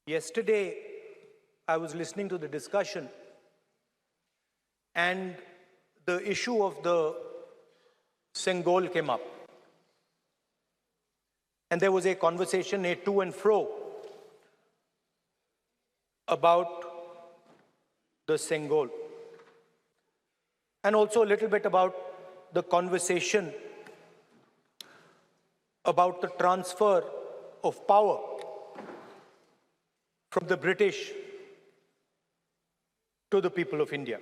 Yesterday, I was listening to the discussion and the issue of the Sengol came up. And there was a conversation, a to and fro, about the Sengol. And also a little bit about the conversation about the transfer of power from the British to the people of India.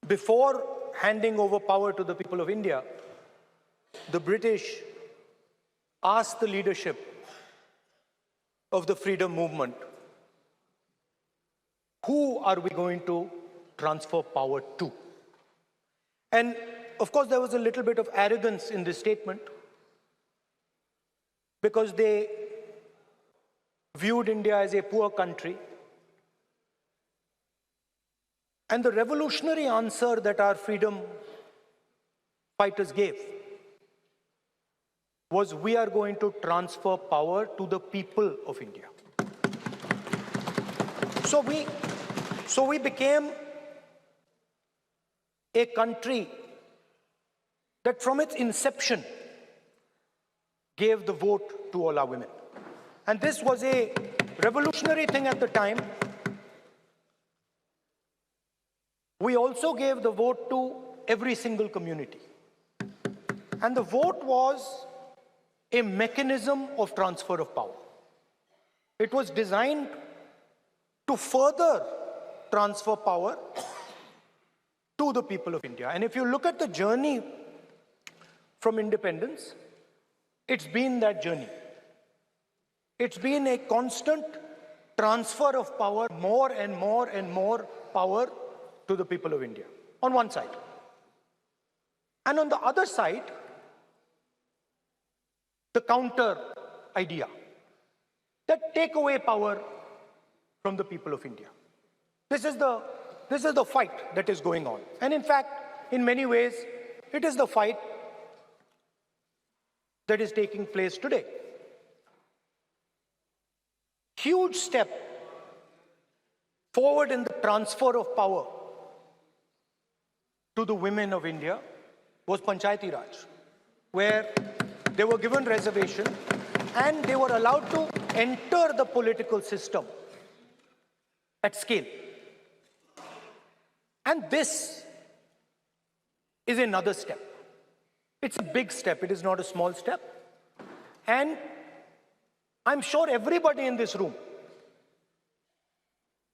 Before handing over power to the people of India, the British asked the leadership of the freedom movement, who are we going to transfer power to? And of course, there was a little bit of arrogance in this statement because they viewed India as a poor country. And the revolutionary answer that our freedom fighters gave was, we are going to transfer power to the people of India. So we became a country that from its inception gave the vote to all our women. And this was a revolutionary thing at the time. We also gave the vote to every single community. And the vote was a mechanism of transfer of power. It was designed to further transfer power to the people of India. And if you look at the journey from independence, it's been that journey. It's been a constant transfer of power, more and more and more power to the people of India, on one side. And on the other side, the counter idea that take away power from the people of India. This is the fight that is going on. And in fact, in many ways, it is the fight that is taking place today. Huge step forward in the transfer of power to the women of India was Panchayati Raj, where they were given reservation and they were allowed to enter the political system at scale. And this is another step. It's a big step. It is not a small step. And I'm sure everybody in this room,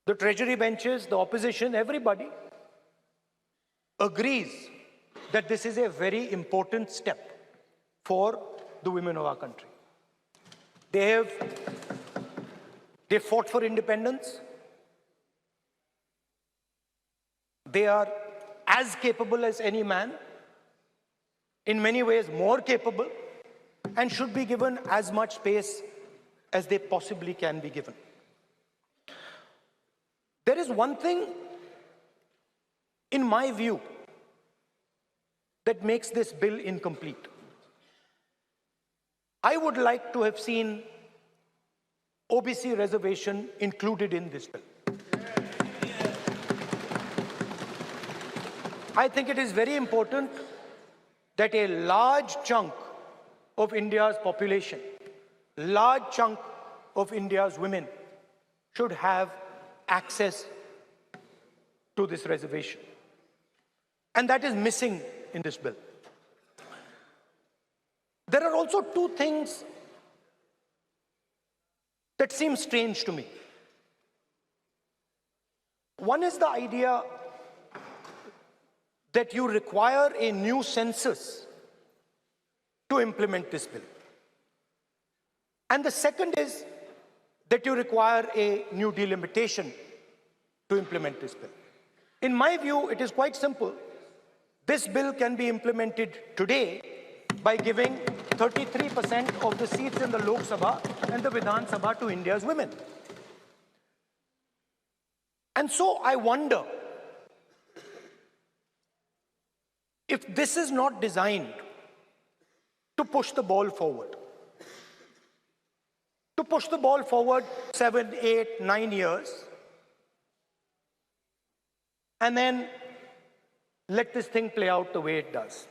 the treasury benches, the opposition, everybody agrees that this is a very important step for the women of our country. They fought for independence. They are as capable as any man, in many ways more capable, and should be given as much space as they possibly can be given. There is one thing, in my view, that makes this bill incomplete. I would like to have seen OBC reservation included in this bill. I think it is very important that a large chunk of India's population, large chunk of India's women should have access to this reservation. And that is missing in this bill. There are also two things that seem strange to me. One is the idea that you require a new census to implement this bill. And the second is that you require a new delimitation to implement this bill. In my view, it is quite simple. This bill can be implemented today by giving 33% of the seats in the Lok Sabha and the Vidhan Sabha to India's women. And so I wonder if this is not designed to push the ball forward. to push the ball forward 7, 8, 9 years, and then let this thing play out the way it does.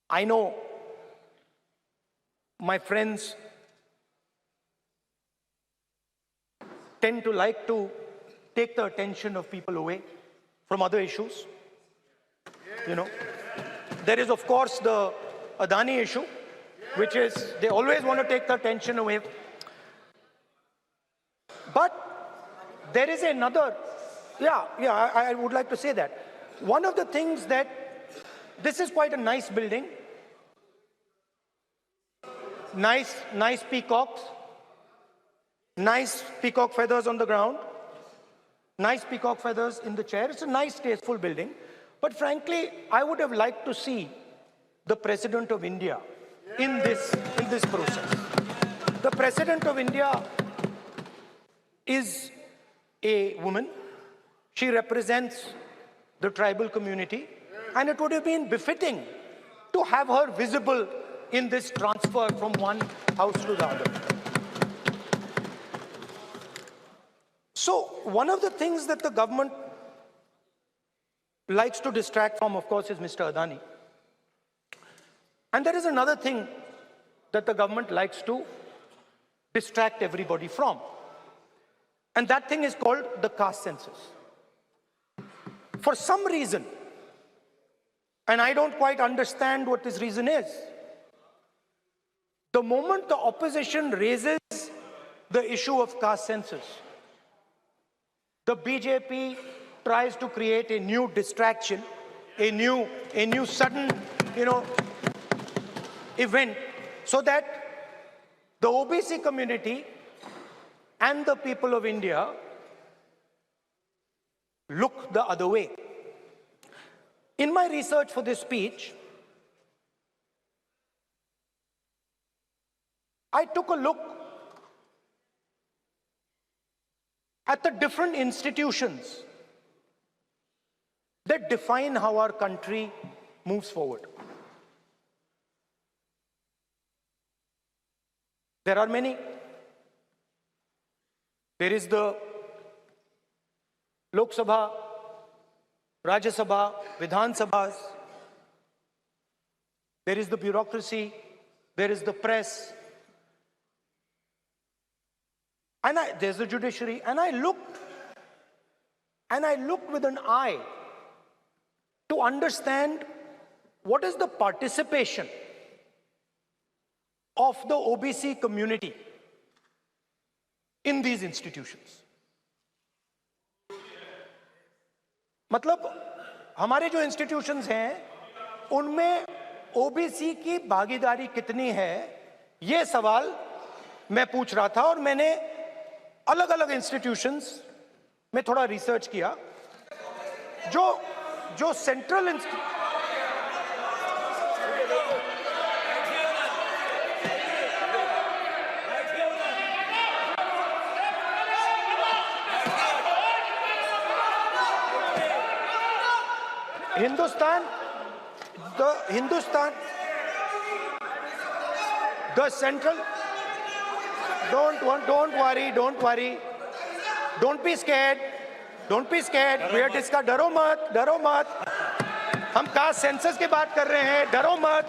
I know my friends tend to like to take the attention of people away from other issues. You know, there is of course the Adani issue, which is they always want to take the attention away. But there is another, I would like to say that. One of the things that, this is quite a nice building, nice peacocks, nice peacock feathers on the ground, nice peacock feathers in the chair. It's a nice, tasteful building. But frankly, I would have liked to see the President of India in this process. The President of India is a woman. She represents the tribal community, and it would have been befitting to have her visible in this transfer from one house to the other. So one of the things that the government likes to distract from, of course, is Mr. Adani. And there is another thing that the government likes to distract everybody from. And that thing is called the caste census. For some reason, and I don't quite understand what this reason is, the moment the opposition raises the issue of caste census, the BJP tries to create a new distraction, a new sudden, event, so that the OBC community and the people of India look the other way. In my research for this speech, I took a look at the different institutions that define how our country moves forward. There are many. There is the Lok Sabha, Rajya Sabha, Vidhan Sabhas. There is the bureaucracy. There is the press. And there's the judiciary. And I looked with an eye to understand what is the participation of the OBC community in these institutions. मतलब हमारे जो institutions हैं उनमें OBC की भागीदारी कितनी है, ये सवाल मैं पूछ रहा था और मैंने अलग अलग institutions में थोड़ा research किया जो central the central, don't worry, don't be scared, we are discussing, डरो मत, हम कास्ट सेंसस की बात कर रहे हैं, डरो मत.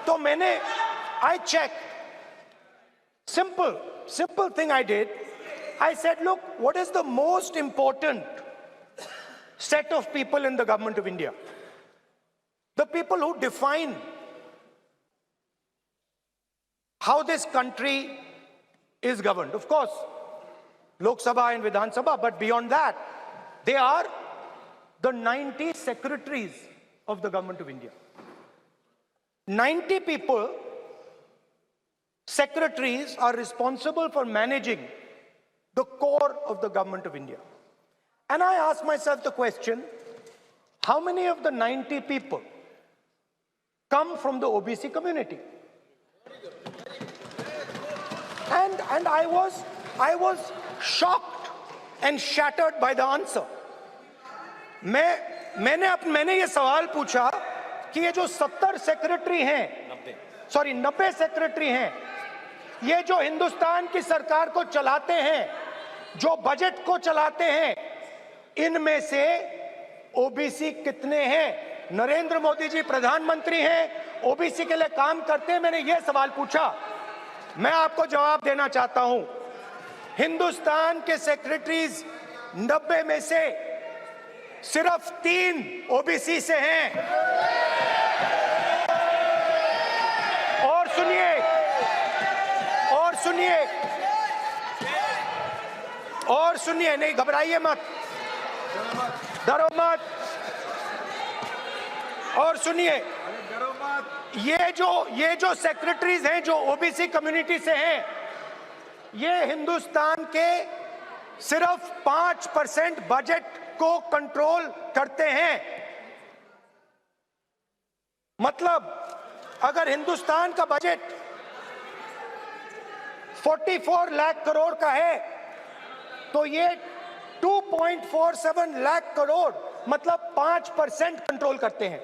तो मैंने, I checked, simple thing I did, I said, look, what is the most important set of people in the government of India? The people who define how this country is governed. Of course, Lok Sabha and Vidhan Sabha, but beyond that, they are the 90 secretaries of the government of India. 90 people, secretaries, are responsible for managing the core of the government of India. And I asked myself the question, how many of the 90 people come from the OBC community? And I was shocked and shattered by the answer. मैंने ये सवाल पूछा कि ये जो 70 secretary हैं, 90 secretary हैं, ये जो हिंदुस्तान की सरकार को चलाते हैं, जो बजट को चलाते हैं, इनमें से ओबीसी कितने हैं? नरेंद्र मोदी जी प्रधानमंत्री हैं, ओबीसी के लिए काम करते हैं। मैंने ये सवाल पूछा, मैं आपको जवाब देना चाहता हूं। हिंदुस्तान के सेक्रेटरीज 90 में से सिर्फ 3 ओबीसी से हैं। और सुनिए, नहीं घबराइए मत, डरो मत, और सुनिए, ये जो सेक्रेटरीज हैं जो ओबीसी कम्युनिटी से हैं, ये हिंदुस्तान के सिर्फ 5% बजट को कंट्रोल करते हैं। मतलब अगर हिंदुस्तान का बजट 44 लाख करोड़ का है तो ये 2.47 लाख करोड़ मतलब 5% कंट्रोल करते हैं।